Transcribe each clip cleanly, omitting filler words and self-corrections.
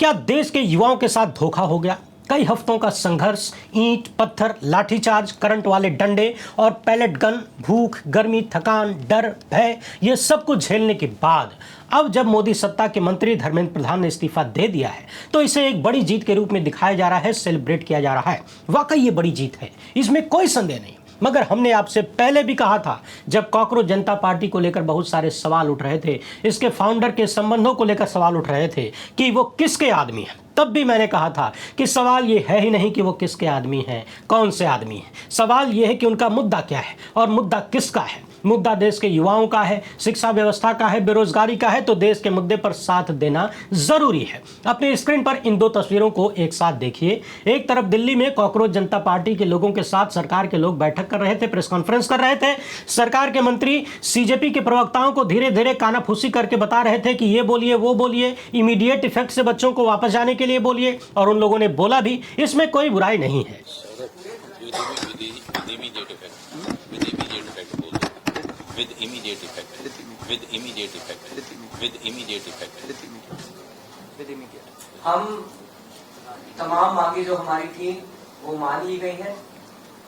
क्या देश के युवाओं के साथ धोखा हो गया? कई हफ्तों का संघर्ष, ईंट पत्थर, लाठीचार्ज, करंट वाले डंडे और पैलेट गन, भूख, गर्मी, थकान, डर, भय, ये सब कुछ झेलने के बाद अब जब मोदी सत्ता के मंत्री धर्मेंद्र प्रधान ने इस्तीफा दे दिया है तो इसे एक बड़ी जीत के रूप में दिखाया जा रहा है, सेलिब्रेट किया जा रहा है। वाकई ये बड़ी जीत है, इसमें कोई संदेह नहीं। मगर हमने आपसे पहले भी कहा था, जब कॉकरोच जनता पार्टी को लेकर बहुत सारे सवाल उठ रहे थे, इसके फाउंडर के संबंधों को लेकर सवाल उठ रहे थे कि वो किसके आदमी हैं, तब भी मैंने कहा था कि सवाल ये है ही नहीं कि वो किसके आदमी हैं, कौन से आदमी हैं। सवाल ये है कि उनका मुद्दा क्या है और मुद्दा किसका है। मुद्दा देश के युवाओं का है, शिक्षा व्यवस्था का है, बेरोजगारी का है, तो देश के मुद्दे पर साथ देना जरूरी है। अपने स्क्रीन पर इन दो तस्वीरों को एक साथ देखिए। एक तरफ दिल्ली में कॉकरोच जनता पार्टी के लोगों के साथ सरकार के लोग बैठक कर रहे थे, प्रेस कॉन्फ्रेंस कर रहे थे। सरकार के मंत्री सीजेपी के प्रवक्ताओं को धीरे धीरे कानाफूसी करके बता रहे थे कि ये बोलिए, वो बोलिए, इमीडिएट इफेक्ट से बच्चों को वापस जाने के लिए बोलिए, और उन लोगों ने बोला भी, इसमें कोई बुराई नहीं है। With immediate effect. हम तमाम मांगे जो हमारी थी वो मान ली गई हैं,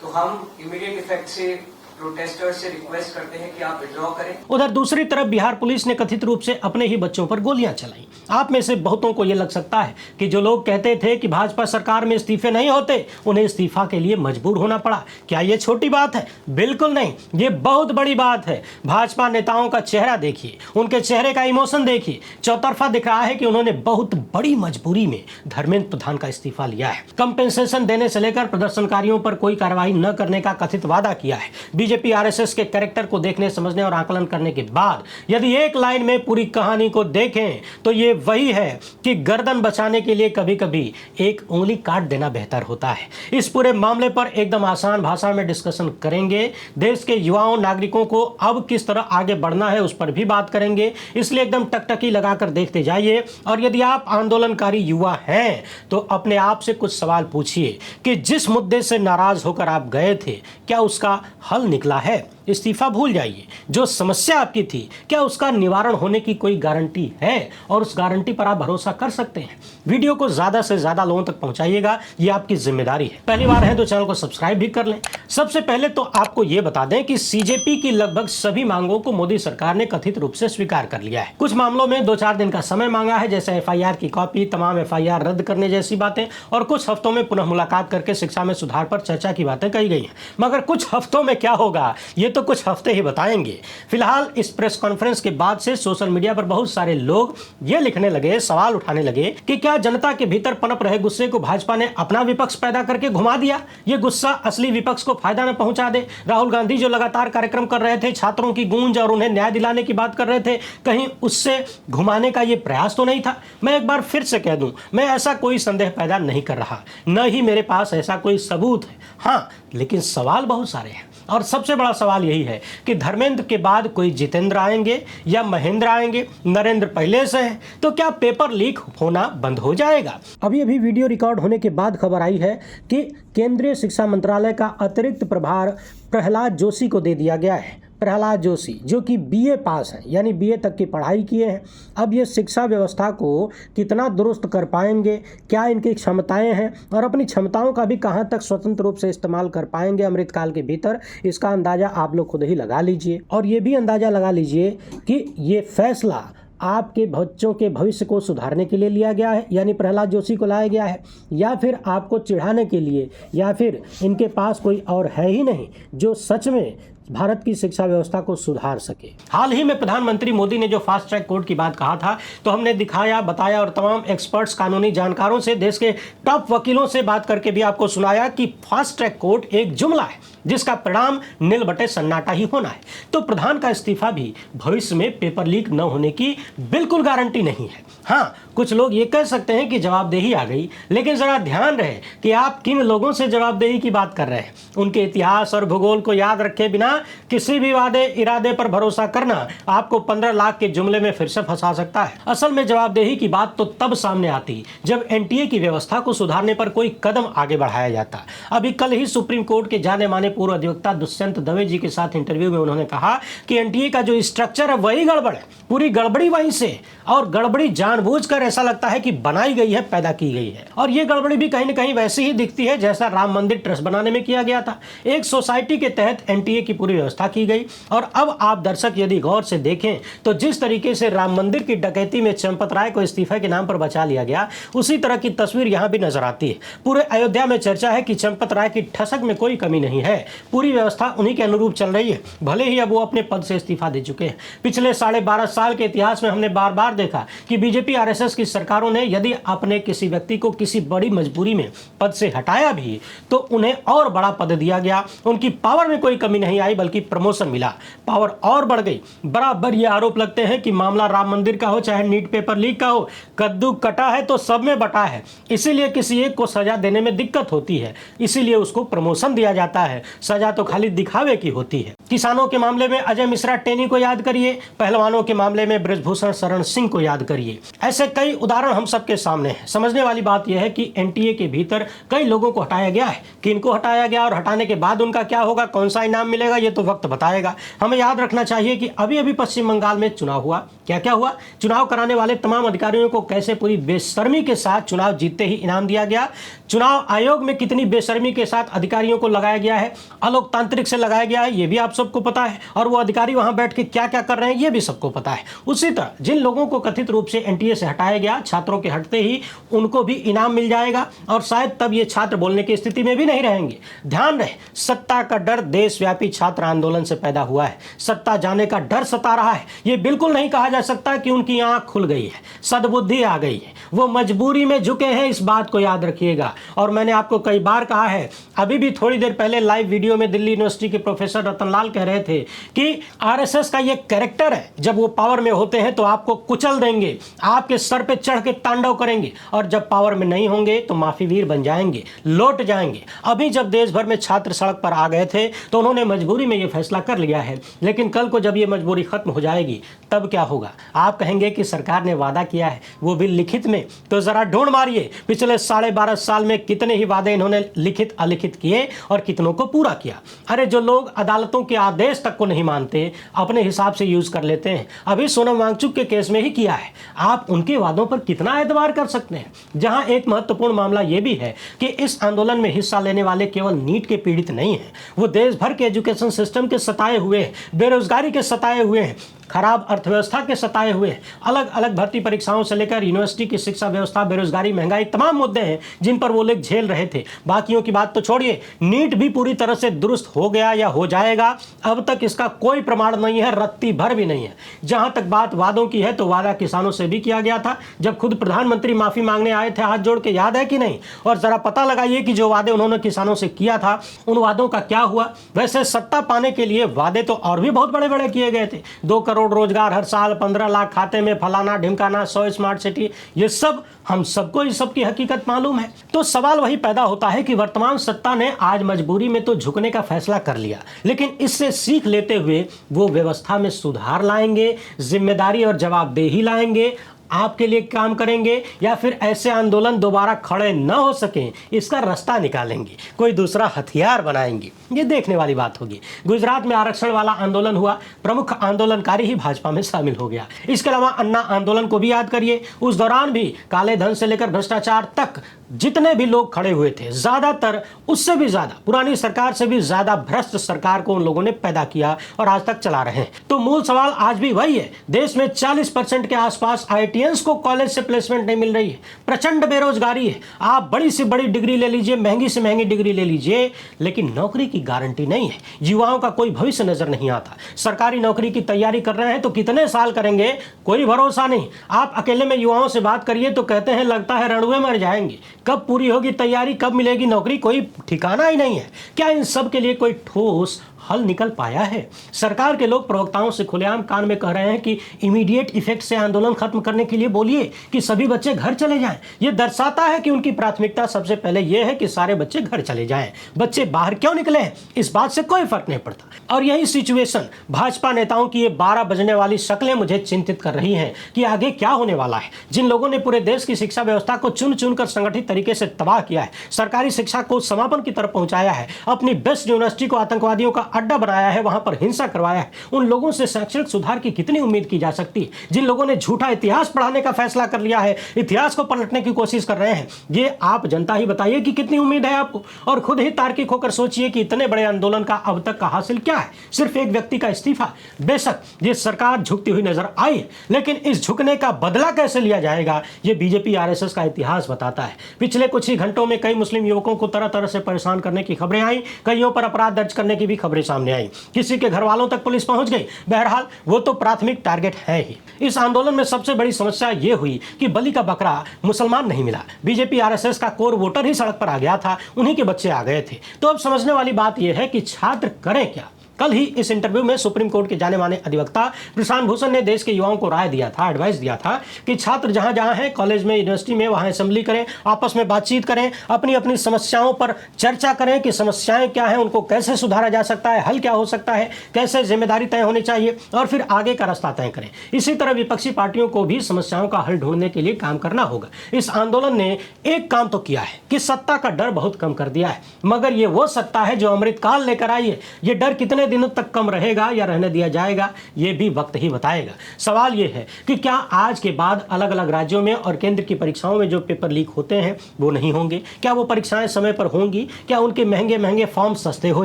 तो हम इमीडिएट इफेक्ट से प्रोटेस्टर्स से रिक्वेस्ट करते हैं कि आप विड्रॉ करें। उधर दूसरी तरफ बिहार पुलिस ने कथित रूप से अपने ही बच्चों पर गोलियां चलाई। आप में से बहुतों को यह लग सकता है कि जो लोग कहते थे कि भाजपा सरकार में इस्तीफे नहीं होते, उन्हें इस्तीफा के लिए मजबूर होना पड़ा। क्या ये छोटी बात है? बिल्कुल नहीं, ये बहुत बड़ी बात है। भाजपा नेताओं का चेहरा देखिए, उनके चेहरे का इमोशन देखिए, चौतरफा दिख रहा है कि उन्होंने बहुत बड़ी मजबूरी में धर्मेंद्र प्रधान का इस्तीफा लिया है। कंपेंसेशन देने से लेकर प्रदर्शनकारियों पर कोई कार्रवाई न करने का कथित वादा किया है। बीजेपी आरएसएस के कैरेक्टर को देखने, समझने और आकलन करने के बाद यदि एक लाइन में पूरी कहानी को देखें तो ये वही है कि गर्दन बचाने के लिए कभी कभी एक उंगली काट देना बेहतर होता है। इस पूरे मामले पर एकदम आसान भाषा में डिस्कशन करेंगे। देश के युवाओं, नागरिकों को अब किस तरह आगे बढ़ना है उस पर भी बात करेंगे, इसलिए एकदम टकटकी लगाकर देखते जाइए। और यदि आप आंदोलनकारी युवा हैं तो अपने आप से कुछ सवाल पूछिए कि जिस मुद्दे से नाराज होकर आप गए थे, क्या उसका हल निकला है? इस्तीफा भूल जाइए। जो समस्या आपकी थी, क्या उसका निवारण होने की कोई गारंटी है और उस गारंटी पर आप भरोसा कर सकते हैं? वीडियो को ज्यादा से ज्यादा लोगों तक पहुंचाइएगा, ये आपकी जिम्मेदारी है। पहली बार है तो चैनल को सब्सक्राइब भी कर लें। सबसे पहले तो आपको यह बता दें कि सीजेपी की लगभग सभी मांगों को मोदी सरकार ने कथित रूप से स्वीकार कर लिया है। कुछ मामलों में 2-4 दिन का समय मांगा है, जैसे एफआईआर की कॉपी, तमाम एफआईआर रद्द करने जैसी बातें, और कुछ हफ्तों में पुनः मुलाकात करके शिक्षा में सुधार पर चर्चा की बातें कही गई हैं। मगर कुछ हफ्तों में क्या होगा ये तो कुछ हफ्ते ही बताएंगे। फिलहाल इस प्रेस कॉन्फ्रेंस के बाद से सोशल मीडिया पर बहुत सारे लोग ये लिखने लगे, सवाल उठाने लगे कि क्या जनता के भीतर पनप रहे गुस्से को भाजपा ने अपना विपक्ष पैदा करके घुमा दिया? ये गुस्सा असली विपक्ष को फायदा न पहुंचा दे? राहुल गांधी जो लगातार कार्यक्रम कर रहे थे, छात्रों की गूंज और उन्हें न्याय दिलाने की बात कर रहे थे, कहीं उससे घुमाने का ये प्रयास तो नहीं था? मैं एक बार फिर से कह दूं, मैं ऐसा कोई संदेह पैदा नहीं कर रहा, न ही मेरे पास ऐसा कोई सबूत है। हाँ, लेकिन सवाल बहुत सारे हैं, और सबसे बड़ा सवाल यही है कि धर्मेंद्र के बाद कोई जितेंद्र आएंगे या महेंद्र आएंगे? नरेंद्र पहले से है, तो क्या पेपर लीक होना बंद हो जाएगा? अभी वीडियो रिकॉर्ड होने के बाद खबर आई है कि केंद्रीय शिक्षा मंत्रालय का अतिरिक्त प्रभार प्रहलाद जोशी को दे दिया गया है। प्रहलाद जोशी जो कि बीए पास हैं, यानी बीए तक की पढ़ाई किए हैं। अब ये शिक्षा व्यवस्था को कितना दुरुस्त कर पाएंगे, क्या इनकी क्षमताएं हैं, और अपनी क्षमताओं का भी कहां तक स्वतंत्र रूप से इस्तेमाल कर पाएंगे अमृतकाल के भीतर, इसका अंदाज़ा आप लोग खुद ही लगा लीजिए। और ये भी अंदाज़ा लगा लीजिए कि ये फैसला आपके बच्चों के भविष्य को सुधारने के लिए लिया गया है, यानी प्रहलाद जोशी को लाया गया है, या फिर आपको चिढ़ाने के लिए, या फिर इनके पास कोई और है ही नहीं जो सच में भारत की शिक्षा व्यवस्था को सुधार सके। हाल ही में प्रधानमंत्री मोदी ने जो फास्ट ट्रैक कोर्ट की बात कहा था, तो हमने दिखाया, बताया और तमाम एक्सपर्ट्स, कानूनी जानकारों से, देश के टॉप वकीलों से बात करके भी आपको सुनाया कि फास्ट ट्रैक कोर्ट एक जुमला है जिसका परिणाम नील बटे सन्नाटा ही होना है। तो प्रधान का इस्तीफा भी भविष्य में पेपर लीक न होने की बिल्कुल गारंटी नहीं है। हाँ, कुछ लोग ये कह सकते हैं कि जवाबदेही आ गई, लेकिन जरा ध्यान रहे कि आप किन लोगों से जवाबदेही की बात कर रहे हैं। उनके इतिहास और भूगोल को याद रखे बिना किसी भी वादे इरादे पर भरोसा करना आपको 15 लाख के जुमले में फिर से फंसा सकता है। असल में जवाबदेही की बात तो तब सामने आती जब एनटीए की व्यवस्था को सुधारने पर कोई कदम आगे बढ़ाया जाता। अभी कल ही सुप्रीम कोर्ट के जाने माने पूर्व अधिवक्ता दुष्यंत दवे जी के साथ इंटरव्यू में उन्होंने कहा कि एनटीए का जो स्ट्रक्चर है वही गड़बड़ है, पूरी गड़बड़ी वहीं से, और गड़बड़ी जानबूझकर देखकर ऐसा लगता है कि बनाई गई है, पैदा की गई है। और ये गड़बड़ी भी कहीं न कहीं वैसी ही दिखती है जैसा राम मंदिर ट्रस्ट बनाने में किया गया था। एक सोसाइटी के तहत एनटीए की पूरी व्यवस्था की गई और अब आप दर्शक यदि गौर से देखें तो जिस तरीके से राम मंदिर की डकैती में चंपत राय को इस्तीफे के नाम पर बचा लिया गया, उसी तरह की तस्वीर यहां भी नजर आती है। पूरे अयोध्या में चर्चा है कि चंपत राय की ठसक में कोई कमी नहीं है, पूरी व्यवस्था उन्हीं के अनुरूप चल रही है, भले ही अब वो अपने पद से इस्तीफा दे चुके हैं। पिछले 12.5 साल के इतिहास में हमने बार बार देखा कि बीजेपी आरएसएस की सरकारों ने यदि अपने किसी व्यक्ति को किसी बड़ी मजबूरी में पद से हटाया भी तो उन्हें और बड़ा पद दिया गया, उनकी पावर में कोई कमी नहीं आई बल्कि प्रमोशन मिला, पावर और बढ़ गई। बराबर ये आरोप लगते हैं कि मामला राम मंदिर का हो चाहे नीट पेपर लीक का हो, कद्दू कटा है तो सब में बटा है, इसीलिए किसी एक को सजा देने में दिक्कत होती है, इसीलिए उसको प्रमोशन दिया जाता है, सजा तो खाली दिखावे की होती है। किसानों के मामले में अजय मिश्रा टेनी को याद करिए, पहलवानों के मामले में बृजभूषण शरण सिंह को याद करिए। ऐसे कई उदाहरण हम सबके सामने हैं। समझने वाली बात यह है कि एनटीए के भीतर कई लोगों को हटाया गया है, किनको हटाया गया और हटाने के बाद उनका क्या होगा, कौन सा इनाम मिलेगा, ये तो वक्त बताएगा। हमें याद रखना चाहिए कि अभी अभी पश्चिम बंगाल में चुनाव हुआ, क्या क्या हुआ, चुनाव कराने वाले तमाम अधिकारियों को कैसे पूरी बेशर्मी के साथ चुनाव जीतते ही इनाम दिया गया, चुनाव आयोग में कितनी बेशर्मी के साथ अधिकारियों को लगाया गया है, अलोकतांत्रिक से लगाया गया है, ये भी आप सबको पता है, और वो अधिकारी वहां बैठ के क्या क्या कर रहे हैं ये भी सबको पता है। उसी तरह जिन लोगों को कथित रूप से एनटीए से हटाया गया, छात्रों के हटते ही उनको भी इनाम मिल जाएगा और शायद तब ये छात्र बोलने की स्थिति में भी नहीं रहेंगे। ध्यान रहे, सत्ता का डर देशव्यापी छात्र आंदोलन से पैदा हुआ है, सत्ता जाने का डर सता रहा है। ये बिल्कुल नहीं कहा जा सकता कि उनकी आंख खुल गई है, सद्बुद्धि आ गई है, वो मजबूरी में झुके हैं, इस बात को याद रखिएगा। और मैंने आपको कई बार कहा है, अभी भी थोड़ी देर पहले लाइव वीडियो में दिल्ली यूनिवर्सिटी के प्रोफेसर रतनलाल कह रहे थे कि आरएसएस का ये कैरेक्टर है, जब वो पावर में होते हैं तो आपको कुचल देंगे, आपके सर पे चढ़ के तांडव करेंगे, और जब पावर में नहीं होंगे तो माफी वीर बन जाएंगे, लौट जाएंगे। अभी जब देश भर में छात्र सड़क पर आ गए थे तो उन्होंने मजबूरी में ये फैसला कर लिया है, लेकिन कल को जब ये मजबूरी खत्म हो जाएगी तब क्या होगा? आप कहेंगे कि सरकार ने वादा किया है, वो भी लिखित में, तो जरा ढूंढ मारिए पिछले 12.5 साल में कितने ही वादे इन्होंने लिखित अलिखित किए और कितनों को पूरा किया। अरे जो लोग अदालतों के आदेश तक को नहीं मानते, अपने हिसाब से यूज कर लेते हैं, अभी सोनम वांगचुक के केस में ही किया है। आप उनके वादों पर कितना एतबार कर सकते हैं? जहां एक महत्वपूर्ण मामला यह भी है कि इस आंदोलन में हिस्सा लेने वाले केवल नीट के पीड़ित नहीं हैं, वो देश भर के एजुकेशन सिस्टम के सताए हुए हैं, बेरोजगारी के सताए हुए हैं, खराब अर्थव्यवस्था के सताए हुए हैं। अलग अलग भर्ती परीक्षाओं से लेकर यूनिवर्सिटी की शिक्षा व्यवस्था, बेरोजगारी, महंगाई, तमाम मुद्दे हैं जिन पर वो लोग झेल रहे थे। बाकियों की बात तो छोड़िए, नीट भी पूरी तरह से दुरुस्त हो गया या हो जाएगा, अब तक इसका कोई प्रमाण नहीं है, रत्ती भर भी नहीं है। जहां तक बात वादों की है तो वादा किसानों से भी किया गया था, जब खुद प्रधानमंत्री माफी मांगने आए थे हाथ जोड़ के, याद है कि नहीं? और जरा पता लगाइए कि जो वादे उन्होंने किसानों से किया था उन वादों का क्या हुआ। वैसे सत्ता पाने के लिए वादे तो और भी बहुत बड़े बड़े किए गए थे, 2 करोड़ रोजगार हर साल, 15 लाख खाते में, फलाना ढिमकाना, 100 स्मार्ट सिटी, ये सब हम सबको इस सब की हकीकत मालूम है। तो सवाल वही पैदा होता है कि वर्तमान सत्ता ने आज मजबूरी में तो झुकने का फैसला कर लिया, लेकिन इससे सीख लेते हुए वो व्यवस्था में सुधार लाएंगे, जिम्मेदारी और जवाबदेही लाएंगे, आपके लिए काम करेंगे, या फिर ऐसे आंदोलन दोबारा खड़े न हो सकें इसका रास्ता निकालेंगे, कोई दूसरा हथियार बनाएंगे। ये देखने वाली बात होगी। गुजरात में आरक्षण वाला आंदोलन हुआ, प्रमुख आंदोलनकारी ही भाजपा में शामिल हो गया। इसके अलावा अन्ना आंदोलन को भी याद करिए, उस दौरान भी काले धन से लेकर भ्रष्टाचार तक जितने भी लोग खड़े हुए थे, ज्यादातर उससे भी ज्यादा, पुरानी सरकार से भी ज्यादा भ्रष्ट सरकार को उन लोगों ने पैदा किया और आज तक चला रहे हैं। तो मूल सवाल आज भी वही है, देश में 40% के आसपास आईआईटीएंस को कॉलेज से प्लेसमेंट नहीं मिल रही है, प्रचंड बेरोजगारी है। आप बड़ी से बड़ी डिग्री ले लीजिए, महंगी से महंगी डिग्री ले लीजिए, लेकिन नौकरी की गारंटी नहीं है, युवाओं का कोई भविष्य नजर नहीं आता। सरकारी नौकरी की तैयारी कर रहे हैं तो कितने साल करेंगे, कोई भरोसा नहीं। आप अकेले में युवाओं से बात करिए तो कहते हैं लगता है रणुए मर जाएंगे, कब पूरी होगी तैयारी, कब मिलेगी नौकरी, कोई ठिकाना ही नहीं है। क्या इन सब के लिए कोई ठोस हल निकल पाया है? सरकार के लोग प्रवक्ताओं से खुलेआम कान में कह रहे हैं कि इमीडिएट इफेक्ट से आंदोलन खत्म करने के लिए बोलिए, कि सभी बच्चे घर चले जाएं। ये दर्शाता है कि उनकी प्राथमिकता सबसे पहले यह है कि सारे बच्चे घर चले जाएं। बच्चे बाहर क्यों निकले हैं इस बात से कोई फर्क नहीं पड़ता। और यही सिचुएशन भाजपा नेताओं की ये 12 बजने वाली शक्लें मुझे चिंतित कर रही हैं कि आगे क्या होने वाला है। जिन लोगों ने पूरे देश की शिक्षा व्यवस्था को चुन चुनकर संगठित तरीके से तबाह किया है, सरकारी शिक्षा को समापन की तरफ पहुंचाया है, अपनी बेस्ट यूनिवर्सिटी को आतंकवादियों का अड्डा बनाया है, वहां पर हिंसा करवाया है, उन लोगों से शैक्षणिक सुधार की कितनी उम्मीद की जा सकती है? जिन लोगों ने झूठा इतिहास पढ़ाने का फैसला कर लिया है, इतिहास को पलटने की कोशिश कर रहे हैं, ये आप जनता ही बताइए कि कितनी उम्मीद है आपको। और खुद ही तार्किक होकर सोचिए कि इतने बड़े आंदोलन का अब तक का हासिल क्या है? सिर्फ एक व्यक्ति का इस्तीफा। बेशक ये सरकार झुकती हुई नजर आई है, लेकिन इस झुकने का बदला कैसे लिया जाएगा, ये बीजेपी आरएसएस का इतिहास बताता है। पिछले कुछ ही घंटों में कई मुस्लिम युवकों को तरह तरह से परेशान करने की खबरें आई, कईयों पर अपराध दर्ज करने की भी खबरें सामने आई, किसी के घर वालों तक पुलिस पहुंच गई। बहरहाल वो तो प्राथमिक टारगेट है ही। इस आंदोलन में सबसे बड़ी समस्या ये हुई कि बलि का बकरा मुसलमान नहीं मिला। बीजेपी आरएसएस का कोर वोटर ही सड़क पर आ गया था, उन्हीं के बच्चे आ गए थे। तो अब समझने वाली बात यह है कि छात्र करें क्या। कल ही इस इंटरव्यू में सुप्रीम कोर्ट के जाने माने अधिवक्ता प्रशांत भूषण ने देश के युवाओं को राय दिया था, एडवाइस दिया था कि छात्र जहां जहां हैं, कॉलेज में, यूनिवर्सिटी में, वहां असेंबली करें, आपस में बातचीत करें, अपनी अपनी समस्याओं पर चर्चा करें कि समस्याएं क्या हैं, उनको कैसे सुधारा जा सकता है, हल क्या हो सकता है, कैसे जिम्मेदारी तय होनी चाहिए, और फिर आगे का रास्ता तय करें। इसी तरह विपक्षी पार्टियों को भी समस्याओं का हल ढूंढने के लिए काम करना होगा। इस आंदोलन ने एक काम तो किया है कि सत्ता का डर बहुत कम कर दिया है, मगर ये वो सत्ता है जो अमृतकाल लेकर आई है। ये डर कितने दिनों तक कम रहेगा या रहने दिया जाएगा, ये भी वक्त ही बताएगा। सवाल ये है कि क्या आज के बाद अलग अलग राज्यों में और केंद्र की परीक्षाओं में जो पेपर लीक होते हैं वो नहीं होंगे? क्या वो परीक्षाएं समय पर होंगी? क्या उनके महंगे महंगे फॉर्म सस्ते हो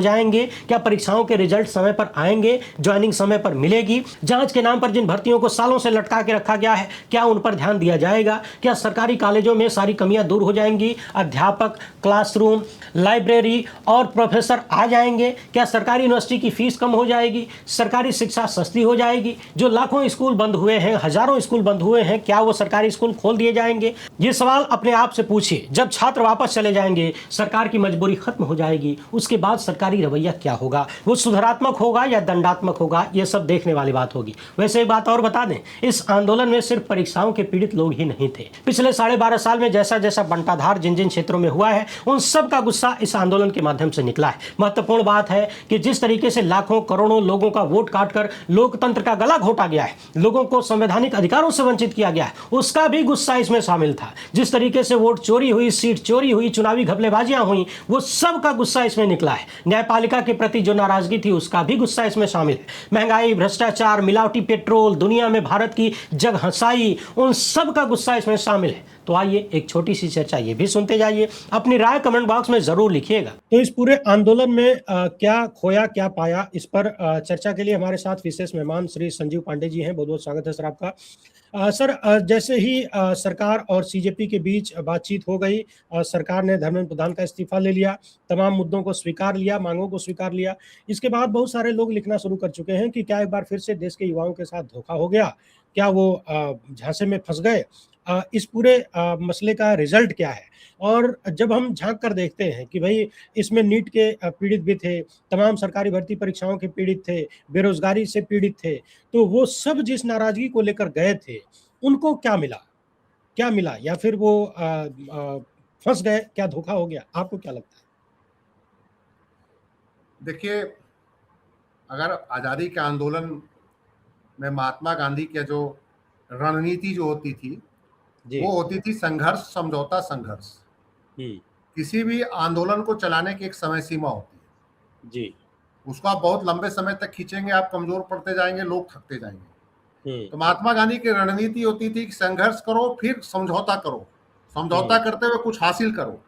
जाएंगे? क्या परीक्षाओं के रिजल्ट समय पर आएंगे? ज्वाइनिंग समय पर मिलेगी? जांच के नाम पर जिन भर्तियों को सालों से लटका के रखा गया है, क्या उन पर ध्यान दिया जाएगा? क्या सरकारी कॉलेजों में सारी कमियां दूर हो जाएंगी? अध्यापक, क्लासरूम, लाइब्रेरी और प्रोफेसर आ जाएंगे? क्या सरकारी यूनिवर्सिटी की फीस कम हो जाएगी? सरकारी शिक्षा सस्ती हो जाएगी? जो लाखों स्कूल बंद हुए हैं, हजारों स्कूल बंद हुए हैं, क्या वो सरकारी स्कूल खोल दिए जाएंगे? ये सवाल अपने आप से पूछिए। जब छात्र वापस चले जाएंगे, सरकार की मजबूरी खत्म हो जाएगी, उसके बाद सरकारी रवैया क्या होगा? वो सुधारात्मक होगा या दंडात्मक होगा? ये सब देखने वाली बात होगी। वैसे एक बात और बता दें, इस आंदोलन में सिर्फ परीक्षाओं के पीड़ित लोग ही नहीं थे। पिछले 12.5 साल में जैसा जैसा बंटाधार जिन जिन क्षेत्रों में हुआ है, उन सब का गुस्सा इस आंदोलन के माध्यम से निकला है। महत्वपूर्ण बात है कि जिस तरीके से लाखों करोड़ों लोगों का वोट काटकर लोकतंत्र का गला घोटा गया है, लोगों को संवैधानिक अधिकारों से वंचित किया गया है, उसका भी गुस्सा इसमें शामिल था। जिस तरीके से वोट चोरी हुई, सीट चोरी हुई, चुनावी घपलेबाजियां हुई, वो सब का गुस्सा इसमें निकला है। न्यायपालिका के प्रति जो नाराजगी थी, उसका भी गुस्सा इसमें शामिल है। महंगाई, भ्रष्टाचार, मिलावटी पेट्रोल, दुनिया में भारत की जग हंसाई, उन सब का गुस्सा इसमें शामिल है। तो आइए एक छोटी सी चर्चा ये भी सुनते जाइए। अपनी राय कमेंट बॉक्स में जरूर लिखिएगा। तो इस पूरे आंदोलन में क्या खोया क्या पाया, इस पर चर्चा के लिए हमारे साथ विशेष मेहमान श्री संजीव पांडे जी हैं। बहुत बहुत स्वागत है सर आपका। सर, जैसे ही सरकार और सीजेपी के बीच बातचीत हो गई, सरकार ने धर्मेंद्र प्रधान का इस्तीफा ले लिया, तमाम मुद्दों को स्वीकार लिया, मांगों को स्वीकार लिया। इसके बाद बहुत सारे लोग लिखना शुरू कर चुके हैं कि क्या एक बार फिर से देश के युवाओं के साथ धोखा हो गया, क्या वो झांसे में फंस गए, इस पूरे मसले का रिजल्ट क्या है। और जब हम झांक कर देखते हैं कि भाई इसमें नीट के पीड़ित भी थे, तमाम सरकारी भर्ती परीक्षाओं के पीड़ित थे, बेरोजगारी से पीड़ित थे, तो वो सब जिस नाराजगी को लेकर गए थे, उनको क्या मिला? क्या मिला, या फिर वो फंस गए? क्या धोखा हो गया? आपको क्या लगता है? देखिए, अगर आज़ादी के आंदोलन में महात्मा गांधी की जो रणनीति जो होती थी, वो होती थी संघर्ष, समझौता, संघर्ष। किसी भी आंदोलन को चलाने की एक समय सीमा होती है जी। उसको आप बहुत लंबे समय तक खींचेंगे, आप कमजोर पड़ते जाएंगे, लोग थकते जाएंगे। तो महात्मा गांधी की रणनीति होती थी कि संघर्ष करो, फिर समझौता करो, समझौता करते हुए कुछ हासिल करो,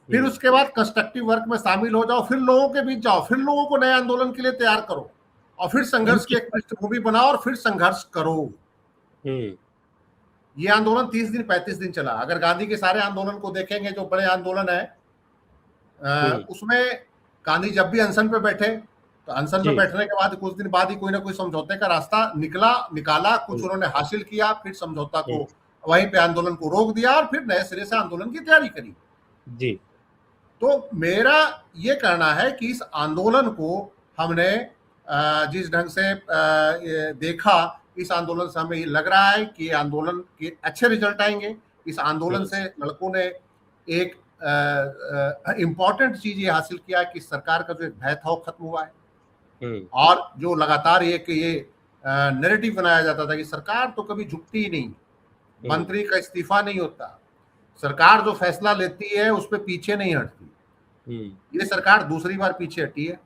फिर उसके बाद कंस्ट्रक्टिव वर्क में शामिल हो जाओ, फिर लोगों के बीच जाओ, फिर लोगों को नए आंदोलन के लिए तैयार करो, और फिर संघर्ष की एक पृष्ठभूमि बनाओ और फिर संघर्ष करो। ये आंदोलन 30 दिन 35 दिन चला। अगर गांधी के सारे आंदोलन को देखेंगे, जो बड़े आंदोलन है, उसमें गांधी जब भी अनशन पे बैठे, तो अनशन पे बैठने के बाद कुछ दिन बाद ही कोई ना कोई समझौते का रास्ता निकाला, कुछ उन्होंने हासिल किया, फिर समझौता को वहीं पे आंदोलन को रोक दिया और फिर नए सिरे से आंदोलन की तैयारी करी जी। तो मेरा ये कहना है कि इस आंदोलन को हमने जिस ढंग से देखा, इस आंदोलन से हमें लग रहा है कि आंदोलन के अच्छे रिजल्ट आएंगे। इस आंदोलन से लड़कों ने एक इम्पॉर्टेंट चीज ये हासिल किया कि सरकार का जो एक भय था वो खत्म हुआ है। और जो लगातार ये नैरेटिव बनाया जाता था कि सरकार तो कभी झुकती ही नहीं, मंत्री का इस्तीफा नहीं होता, सरकार जो फैसला लेती है उस पर पीछे नहीं हटती। ये सरकार दूसरी बार पीछे हटी है।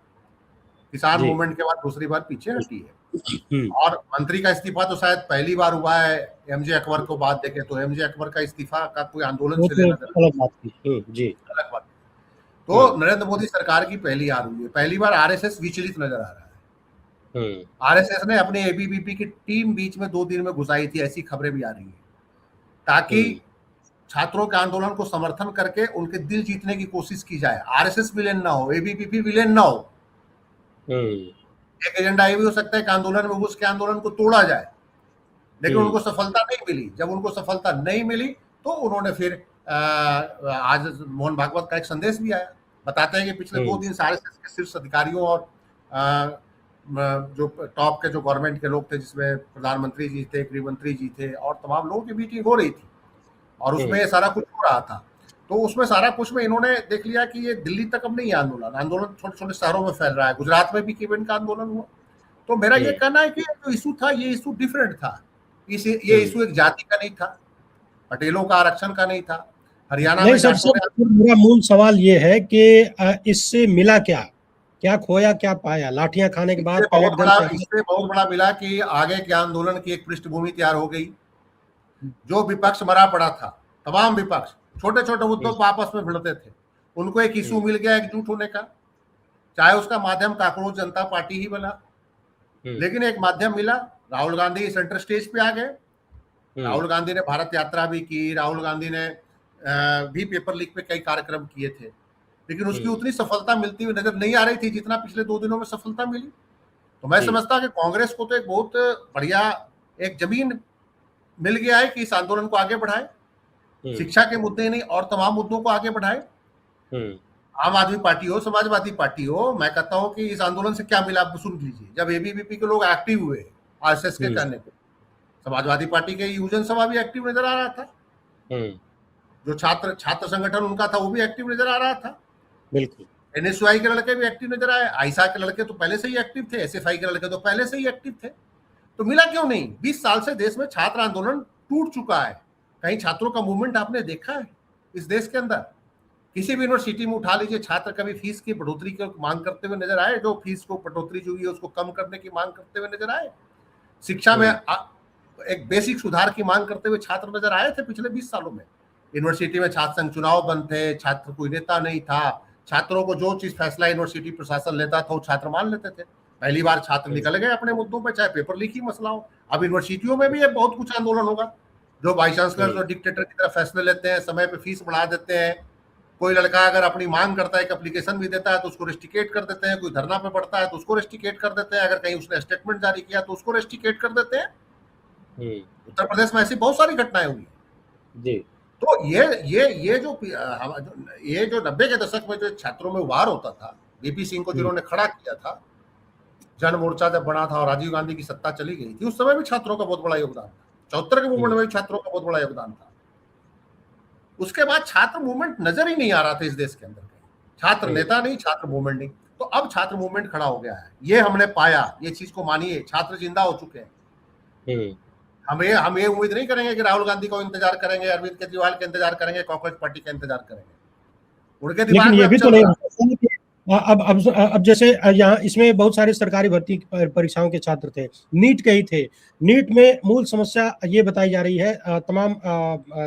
किसान जी। मूवमेंट के बाद दूसरी बार पीछे हटी है। हम्म, और मंत्री का इस्तीफा तो शायद पहली बार हुआ है एमजे अकबर को बात देखे तो। एमजे अकबर का इस्तीफा का कोई आंदोलन वो से तो लेना देना अलग बात थी। जी। अलग बात। हम्म, तो नरेंद्र मोदी सरकार की पहली बार हुई है, पहली बार आरएसएस विचलित नजर आ रहा है। हम्म, आरएसएस ने अपने एबीवीपी की टीम बीच में 2 दिन में घुसाई थी, ऐसी खबरें भी आ रही है, ताकि हम्म, छात्रों के आंदोलन को समर्थन करके उनके दिल जीतने की कोशिश की जाए। आरएसएस विलेन ना हो, एबीवीपी विलेन ना हो। हम्म, एक एजेंडा ये भी हो सकता है कि आंदोलन में घुस के आंदोलन को तोड़ा जाए, लेकिन उनको सफलता नहीं मिली। जब उनको सफलता नहीं मिली तो उन्होंने फिर आज मोहन भागवत का एक संदेश भी आया, बताते हैं कि पिछले 2 दिन से आरएसएस के शीर्ष अधिकारियों और जो टॉप के जो गवर्नमेंट के लोग थे, जिसमें प्रधानमंत्री जी थे, गृह मंत्री जी थे और तमाम लोगों की मीटिंग हो रही थी और उसमें ये सारा कुछ हो रहा था। तो उसमें सारा कुछ में इन्होंने देख लिया कि ये दिल्ली तक अब नहीं है आंदोलन छोटे छोटे शहरों में फैल रहा है। गुजरात में भी केबिनेट का आंदोलन हुआ। तो मेरा ये कहना है कि जो इशू था ये इशू डिफरेंट था। ये इशू एक जाति का नहीं था, पटेलों का आरक्षण का नहीं था। हरियाणा नहीं में सर, जाटों ने मेरा मूल सवाल ये है कि इससे मिला क्या, क्या खोया क्या पाया? लाठियां खाने के बाद पैलेट गन से इससे बहुत बड़ा मिला कि आगे के आंदोलन की एक पृष्ठभूमि तैयार हो गई। जो विपक्ष मरा पड़ा था, तमाम विपक्ष छोटे छोटे मुद्दों पर आपस में भिड़ते थे, उनको एक इशू मिल गया एकजुट होने का, चाहे उसका माध्यम कांग्रेस जनता पार्टी ही बना, लेकिन एक माध्यम मिला। राहुल गांधी सेंटर स्टेज पे आ गए। राहुल गांधी ने भारत यात्रा भी की, राहुल गांधी ने भी पेपर लीक पे कई कार्यक्रम किए थे, लेकिन उसकी उतनी सफलता मिलती हुई नजर नहीं आ रही थी जितना पिछले 2 दिनों में सफलता मिली। तो मैं समझता कि कांग्रेस को तो एक बहुत बढ़िया एक जमीन मिल गया है कि इस आंदोलन को आगे बढ़ाए, शिक्षा के मुद्दे नहीं और तमाम मुद्दों को आगे बढ़ाए। आम आदमी पार्टी हो, समाजवादी पार्टी हो, मैं कहता हूं कि इस आंदोलन से क्या मिला आप सुन लीजिए। जब एबीवीपी के लोग एक्टिव हुए आरएसएस के कहने पे, समाजवादी पार्टी के युवजन सभा भी एक्टिव नजर आ रहा था, जो छात्र संगठन उनका था वो भी एक्टिव नजर आ रहा था। बिल्कुल। एनएसयूआई के लड़के भी एक्टिव नजर आए, आईसा के लड़के तो पहले से ही एक्टिव थे, एसएफआई के लड़के तो पहले से ही एक्टिव थे। तो मिला क्यों नहीं? 20 साल से देश में छात्र आंदोलन टूट चुका है। कहीं छात्रों का मूवमेंट आपने देखा है इस देश के अंदर? किसी भी यूनिवर्सिटी में उठा लीजिए, छात्र कभी फीस की बढ़ोतरी की मांग करते हुए नजर आए? जो फीस को बढ़ोतरी जो हुई है उसको कम करने की मांग करते हुए नजर आए? शिक्षा में एक बेसिक सुधार की मांग करते हुए छात्र नजर आए थे पिछले 20 सालों में? यूनिवर्सिटी में छात्र संघ चुनाव बंद थे, छात्र कोई नेता नहीं था, छात्रों को जो चीज फैसला यूनिवर्सिटी प्रशासन लेता था वो छात्र मान लेते थे। पहली बार छात्र निकल गए अपने मुद्दों पर, चाहे पेपर लीक ही मसला हो। अब यूनिवर्सिटियों में भी ये बहुत कुछ आंदोलन होगा। जो वाइस चांसलर जो डिक्टेटर की तरह फैसले लेते हैं, समय पे फीस बढ़ा देते हैं, कोई लड़का अगर अपनी मांग करता है, एक एप्लीकेशन भी देता है तो उसको रेस्टिकेट कर देते हैं, कोई धरना पे पड़ता है तो उसको रेस्टिकेट कर देते हैं, अगर कहीं उसने स्टेटमेंट जारी किया तो उसको रेस्टिकेट कर देते हैं। उत्तर प्रदेश में ऐसी बहुत सारी घटनाएं हुई जी। तो ये जो 90 के दशक में जो छात्रों में वार होता था, बीपी सिंह को जिन्होंने खड़ा किया था, जन मोर्चा जब बना था और राजीव गांधी की सत्ता चली गई थी, उस समय भी छात्रों का बहुत बड़ा योगदान था। 74 के मूवमेंट में भी छात्रों का बहुत बड़ा योगदान था। उसके बाद छात्र मूवमेंट नजर ही नहीं आ रहा था इस देश के अंदर। छात्र नेता नहीं, छात्र मूवमेंट नहीं। तो अब छात्र मूवमेंट खड़ा हो गया है, ये हमने पाया, ये चीज को मानिए, छात्र जिंदा हो चुके हैं। हम ये उम्मीद नहीं करेंगे कि राहुल गांधी को इंतजार करेंगे, अरविंद केजरीवाल का इंतजार करेंगे, कांग्रेस पार्टी का इंतजार करेंगे। उनके दिमाग में ये भी अब तो चल नहीं रहा है। कि अब जैसे यहाँ इसमें बहुत सारे सरकारी भर्ती परीक्षाओं के छात्र थे, नीट के ही थे। नीट में मूल समस्या ये बताई जा रही है, तमाम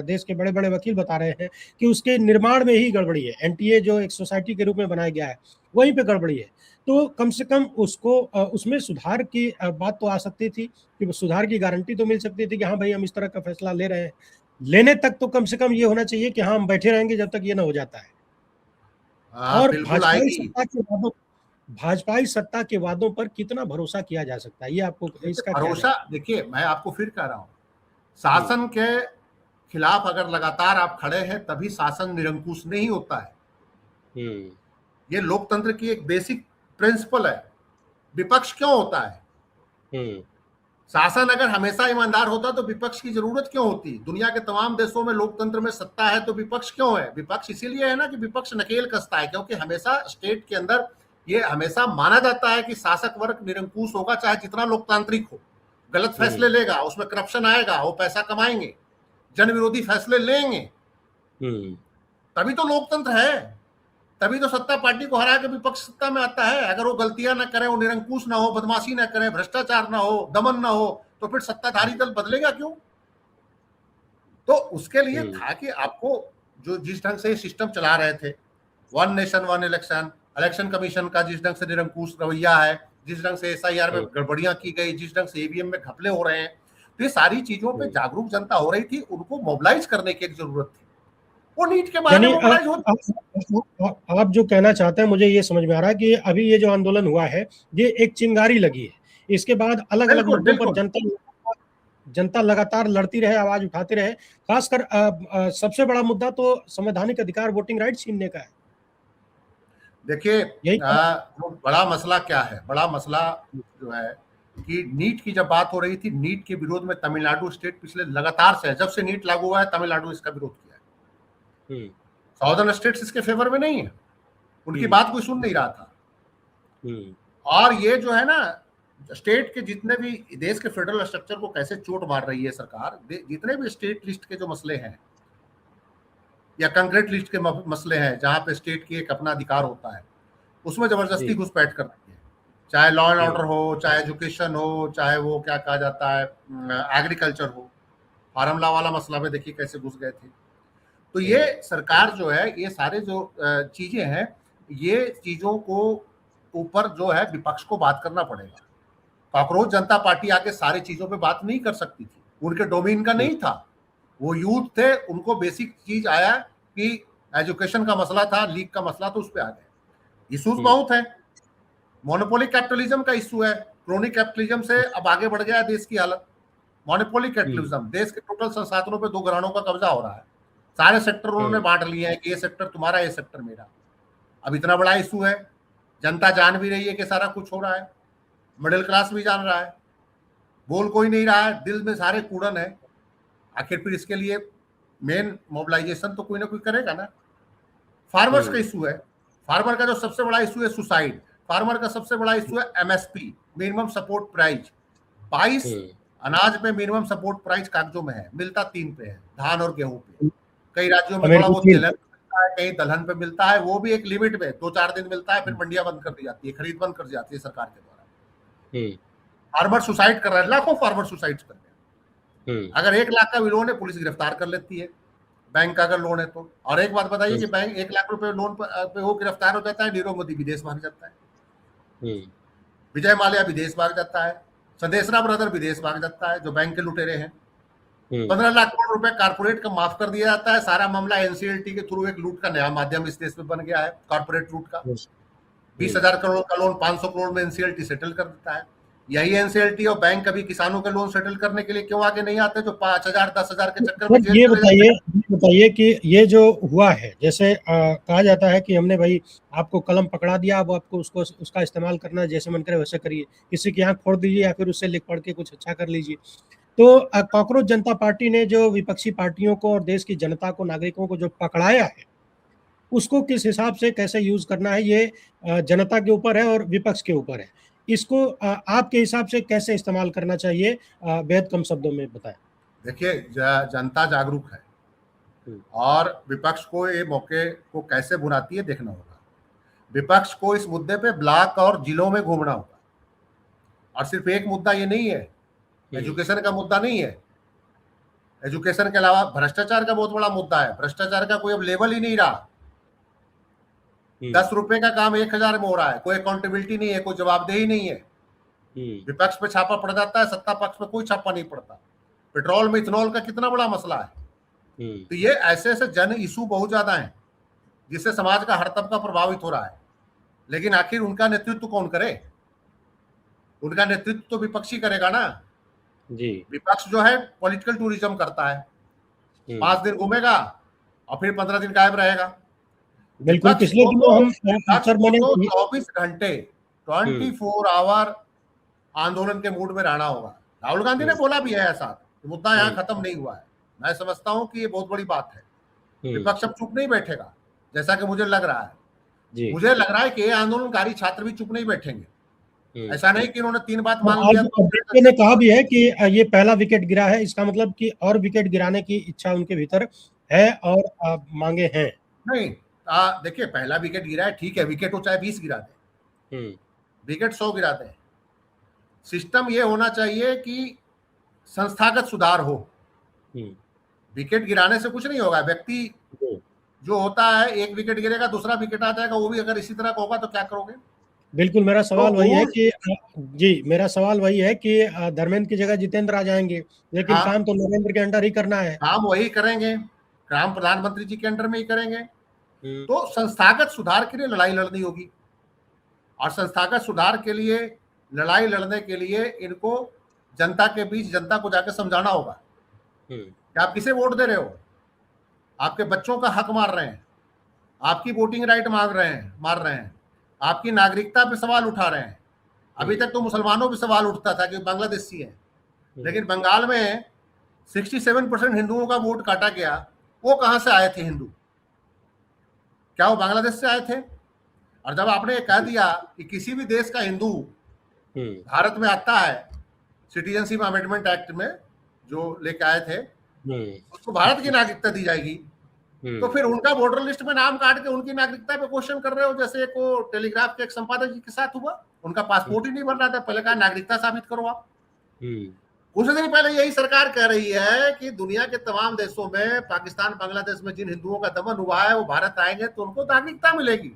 देश के बड़े बड़े वकील बता रहे हैं कि उसके निर्माण में ही गड़बड़ी है। एनटीए जो एक सोसाइटी के रूप में बनाया गया है वहीं पे गड़बड़ी है। तो कम से कम उसको उसमें सुधार की बात तो आ सकती थी, कि सुधार की गारंटी तो मिल सकती थी कि हाँ भाई हम इस तरह का फैसला ले रहे हैं। लेने तक तो कम से कम ये होना चाहिए कि हाँ हम बैठे रहेंगे जब तक ये ना हो जाता है। और भाजपाई सत्ता के वादों पर कितना भरोसा किया जा सकता है, ये आपको इसका भरोसा? देखिए, मैं आपको फिर कह रहा हूं, शासन के खिलाफ अगर लगातार आप खड़े हैं तभी शासन निरंकुश नहीं होता है। ये लोकतंत्र की एक बेसिक प्रिंसिपल है। विपक्ष क्यों होता है? शासन अगर हमेशा ईमानदार होता तो विपक्ष की जरूरत क्यों होती? दुनिया के तमाम देशों में लोकतंत्र में सत्ता है तो विपक्ष क्यों है? विपक्ष इसीलिए है ना कि विपक्ष नकेल कसता है, क्योंकि हमेशा स्टेट के अंदर ये हमेशा माना जाता है कि शासक वर्ग निरंकुश होगा, चाहे जितना लोकतांत्रिक हो। गलत फैसले लेगा, उसमें करप्शन आएगा, वो पैसा कमाएंगे, जन विरोधी फैसले लेंगे, तभी तो लोकतंत्र है। तभी तो सत्ता पार्टी को हरा के विपक्ष सत्ता में आता है। अगर वो गलतियां ना करे, वो निरंकुश ना हो, बदमाशी ना करे, भ्रष्टाचार ना हो, दमन ना हो, तो फिर सत्ताधारी दल बदलेगा क्यों? तो उसके लिए था कि आपको जो जिस ढंग से सिस्टम चला रहे थे, one nation one election, election commission का जिस ढंग से निरंकुश रवैया है, जिस ढंग से SIR में गड़बड़ियां की गई, जिस ढंग से EVM में घपले हो रहे हैं, तो ये सारी चीजों पे जागरूक जनता हो रही थी। उनको मोबिलाइज करने की एक जरूरत थी। वो नीट के बारे में मोबिलाइज हो। आप जो कहना चाहते हैं मुझे ये समझ में आ रहा है कि अभी ये जो आंदोलन हुआ है ये एक चिंगारी लगी है, इसके बाद अलग अलग मुद्दों पर जनता लगातार लड़ती रहे, आवाज उठाती रहे। खासकर सबसे बड़ा मुद्दा तो संवैधानिक अधिकार, वोटिंग राइट छीनने का है। देखिए वो बड़ा मसला क्या है, बड़ा मसला जो है कि नीट की जब बात हो रही थी, नीट के विरोध में तमिलनाडु स्टेट पिछले लगातार से, जब से नीट लागू हुआ है तमिलनाडु इसका विरोध किया है। साउदर्न स्टेट्स इसके फेवर में नहीं है, उनकी बात कोई सुन नहीं रहा था। और ये जो है ना, स्टेट के जितने भी देश के फेडरल स्ट्रक्चर को कैसे चोट मार रही है सरकार, जितने भी स्टेट लिस्ट के जो मसले हैं या कंक्रीट लिस्ट के मसले हैं, जहां पे स्टेट की एक अपना अधिकार होता है, उसमें जबरदस्ती घुसपैठ करती है। चाहे लॉ एंड ऑर्डर हो, चाहे एजुकेशन हो, चाहे वो क्या कहा जाता है एग्रीकल्चर हो, फार्मूला वाला मसला में देखिए कैसे घुस गए थे। तो ये सरकार जो है, ये सारे जो चीजें हैं, ये चीजों को ऊपर जो है विपक्ष को बात करना पड़ेगा। कॉकरोच जनता पार्टी आके सारी चीजों पे बात नहीं कर सकती थी, उनके डोमेन का नहीं था। वो यूथ थे, उनको बेसिक चीज आया कि एजुकेशन का मसला था, लीग का मसला, तो उस पर आ गए। इश्यूज बहुत है, मोनोपोली कैपिटलिज्म का इश्यू है, क्रोनिक कैपिटलिज्म से अब आगे बढ़ गया देश की हालत। मोनोपोली कैपिटलिज्म, देश के टोटल संसाधनों पे 2 घरानों का कब्जा हो रहा है, सारे सेक्टर उन्होंने बांट लिए हैं कि ये सेक्टर तुम्हारा, ये सेक्टर मेरा। अब इतना बड़ा इशू है, जनता जान भी रही है कि सारा कुछ हो रहा है, मिडिल क्लास भी जान रहा है, बोल कोई नहीं रहा है, दिल में सारे कूड़न है। आखिर फिर इसके लिए मेन मोबिलाइजेशन तो कोई ना कोई करेगा ना। फार्मर्स का इशू है, फार्मर का जो सबसे बड़ा इशू है सुसाइड, फार्मर का सबसे बड़ा इशू है MSP, मिनिमम सपोर्ट प्राइस। 22 अनाज पे मिनिमम सपोर्ट प्राइस कागजों में है, मिलता 3 पे है, धान और गेहूं पे। कई राज्यों में थोड़ा बहुत तिलहन मिलता है, कहीं दलहन पे मिलता है, वो भी एक लिमिट में 2-4 दिन मिलता है, फिर मंडियां बंद कर दी जाती है, खरीद बंद कर दी जाती है सरकार के द्वारा। फार्मर सुसाइड कर रहे हैं, लाखों फार्मर सुसाइड कर रहे हैं। अगर 1 लाख का भी लोन है, पुलिस गिरफ्तार कर लेती है, बैंक का अगर लोन है तो। और एक बात बताइए कि बैंक 1 लाख रुपए लोन पे वो गिरफ्तार हो जाता है, नीरव मोदी विदेश भाग जाता है, विजय माल्या विदेश भाग जाता है, संदेशरा ब्रदर विदेश भाग जाता है, जो बैंक के लुटेरे हैं। 15 लाख करोड़ रुपए कारपोरेट का माफ कर दिया जाता है। सारा मामला NCLT के थ्रू एक लूट का नया माध्यम इस देश में बन गया है, कारपोरेट लूट का। 20,000 करोड़ का लोन 500 करोड़ में NCLT सेटल कर देता है। यही NCLT और बैंक कभी किसानों के लोन सेटल करने के लिए क्यों आगे नहीं आते, जो 5,000 10,000 के चक्कर में। ये बताइए कि ये जो हुआ है, जैसे कहा जाता है कि हमने भाई आपको कलम पकड़ा दिया, अब आपको उसका इस्तेमाल करना है, जैसे मन करे वैसे करिए, किसी की आंख फोड़ दीजिए या फिर उससे लिख पढ़ के कुछ अच्छा कर लीजिए। तो कॉकरोच जनता पार्टी ने जो विपक्षी पार्टियों को और देश की जनता को, नागरिकों को जो पकड़ाया है, उसको किस हिसाब से कैसे यूज करना है, ये जनता के ऊपर है और विपक्ष के ऊपर है। इसको आपके हिसाब से कैसे इस्तेमाल करना चाहिए, बेहद कम शब्दों में बताएं। देखिए, जनता जागरूक है और विपक्ष को ये मौके को कैसे बुनाती है देखना होगा। विपक्ष को इस मुद्दे पे ब्लॉक और जिलों में घूमना होगा। और सिर्फ एक मुद्दा ये नहीं है, एजुकेशन का मुद्दा नहीं है, एजुकेशन के अलावा भ्रष्टाचार का बहुत बड़ा मुद्दा है। भ्रष्टाचार का कोई अब लेवल ही नहीं रहा। 10 रुपए का काम 1,000 में हो रहा है, कोई अकाउंटेबिलिटी नहीं है, कोई जवाबदेही नहीं है। विपक्ष पे छापा पड़ जाता है, सत्ता पक्ष पे कोई छापा नहीं पड़ता। पेट्रोल में इथेनॉल का कितना बड़ा मसला है। तो ये ऐसे ऐसे जन इशू बहुत ज्यादा है जिससे समाज का हर तबका प्रभावित हो रहा है। लेकिन आखिर उनका नेतृत्व कौन करे? उनका नेतृत्व तो विपक्षी करेगा ना जी। विपक्ष जो है पॉलिटिकल टूरिज्म करता है, 5 दिन घूमेगा और फिर 15 दिन गायब रहेगा। बिल्कुल, पिछले दिनों हम 24 घंटे 24 आवर आंदोलन के मूड में रहना होगा। राहुल गांधी ने बोला भी है ऐसा, मुद्दा यहाँ खत्म नहीं हुआ है। मैं समझता हूँ कि ये बहुत बड़ी बात है। विपक्ष अब चुप नहीं बैठेगा, जैसा कि मुझे लग रहा है। मुझे लग रहा है कि ये आंदोलनकारी छात्र भी चुप नहीं बैठेंगे। ऐसा नहीं कि उन्होंने 3 बात मान लिया। तो ने कहा भी है कि ये पहला विकेट गिरा है, इसका मतलब कि और विकेट गिराने की इच्छा उनके भीतर है और मांगे हैं। नहीं, देखिए पहला विकेट गिरा है, ठीक है, विकेट हो चाहे 20 गिरा दे, विकेट 100 गिरा दे, सिस्टम ये होना चाहिए कि संस्थागत सुधार हो। विकेट गिराने से कुछ नहीं होगा, व्यक्ति जो होता है, एक विकेट गिरेगा दूसरा विकेट आ जाएगा, वो भी अगर इसी तरह का होगा तो क्या करोगे? बिल्कुल, मेरा सवाल तो वही है कि जी, मेरा सवाल वही है कि धर्मेंद्र की जगह जितेंद्र आ जाएंगे, लेकिन हाँ, काम तो नरेंद्र के अंडर ही करना है। काम वही करेंगे, काम प्रधानमंत्री जी के अंडर में ही करेंगे। हम्म, तो संस्थागत सुधार के लिए लड़ाई लड़नी होगी, और संस्थागत सुधार के लिए लड़ाई लड़ने के लिए इनको जनता के बीच जनता को जाकर समझाना होगा कि आप किसे वोट दे रहे हो, आपके बच्चों का हक मार रहे हैं, आपकी वोटिंग राइट मार रहे हैं, आपकी नागरिकता पे सवाल उठा रहे हैं। अभी तक तो मुसलमानों पे सवाल उठता था कि बांग्लादेशी है, लेकिन बंगाल में 67% हिंदुओं का वोट काटा गया। वो कहां से आए थे हिंदू? क्या वो बांग्लादेश से आए थे? और जब आपने कह दिया कि किसी भी देश का हिंदू भारत में आता है, सिटीजनशिप अमेंडमेंट एक्ट में जो लेके आए थे, उसको भारत की नागरिकता दी जाएगी, तो फिर उनका वोटर लिस्ट में नाम काट के उनकी नागरिकता पे क्वेश्चन कर रहे हो, जैसे एक वो टेलीग्राफ के एक संपादक जी के साथ हुआ। उनका पासपोर्ट ही नहीं बन रहा था, पहले कहा नागरिकता साबित करो आप। कुछ दिन पहले यही सरकार कह रही है कि दुनिया के तमाम देशों में, पाकिस्तान बांग्लादेश में जिन हिंदुओं का दमन हुआ है वो भारत आएंगे तो उनको नागरिकता मिलेगी।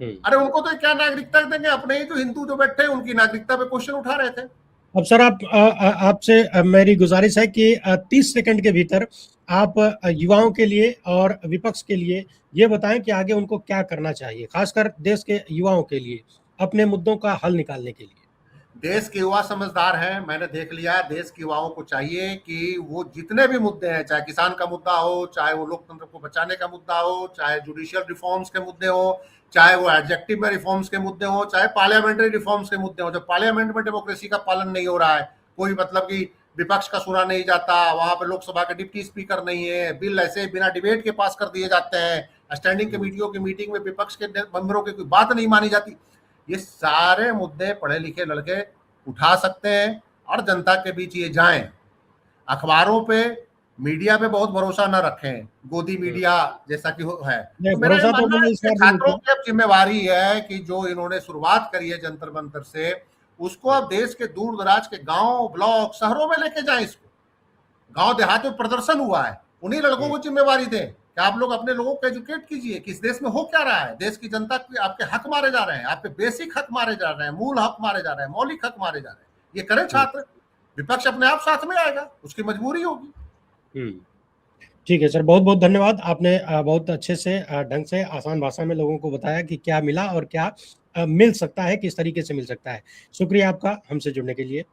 अरे उनको तो क्या नागरिकता देंगे? अपने ही जो हिंदू जो बैठे उनकी नागरिकता पे क्वेश्चन उठा रहे थे। अब सर आपसे मेरी गुजारिश है कि 30 सेकंड के भीतर आप युवाओं के लिए और विपक्ष के लिए ये बताएं कि आगे उनको क्या करना चाहिए, खासकर देश के युवाओं के लिए अपने मुद्दों का हल निकालने के लिए। देश के युवा समझदार हैं, मैंने देख लिया। देश के युवाओं को चाहिए कि वो जितने भी मुद्दे हैं, चाहे किसान का मुद्दा हो, चाहे वो लोकतंत्र को बचाने का मुद्दा हो, चाहे जुडिशियल रिफॉर्म्स के मुद्दे हो, चाहे वो एग्जेक्टिव में रिफॉर्म्स के मुद्दे हो, चाहे पार्लियामेंट्री रिफॉर्म्स के मुद्दे हो। जब पार्लियामेंट में डेमोक्रेसी का पालन नहीं हो रहा है, कोई मतलब कि विपक्ष का सुना नहीं जाता, वहां पर लोकसभा के डिप्टी स्पीकर नहीं है, बिल ऐसे बिना डिबेट के पास कर दिए जाते हैं, स्टैंडिंग कमेटियों की मीटिंग में विपक्ष के मेंबरों की कोई बात नहीं मानी जाती, ये सारे मुद्दे पढ़े लिखे लड़के उठा सकते हैं और जनता के बीच ये जाएं। अखबारों पे, मीडिया पे बहुत भरोसा न रखें, गोदी मीडिया जैसा कि है। तो मेरा ये मानना है कि छात्रों की अब जिम्मेवारी है कि जो इन्होंने शुरुआत करी है जंतर मंतर से, उसको अब देश के दूर दराज के गांव, ब्लॉक, शहरों में लेके जाएं। इसको गांव देहात में प्रदर्शन हुआ है, उन्हीं लड़कों को जिम्मेवारी दें कि आप लोग अपने लोगों को एजुकेट कीजिए कि इस देश में हो क्या रहा है। देश की जनता के आपके हक मारे जा रहे हैं, आपके बेसिक हक मारे जा रहे हैं, मूल हक मारे जा रहे हैं, मौलिक हक मारे जा रहे हैं। ये करें छात्र, विपक्ष अपने आप साथ में आएगा, उसकी मजबूरी होगी। ठीक है सर, बहुत बहुत धन्यवाद। आपने बहुत अच्छे से ढंग से आसान भाषा में लोगों को बताया कि क्या मिला और क्या मिल सकता है, किस तरीके से मिल सकता है। शुक्रिया आपका हमसे जुड़ने के लिए।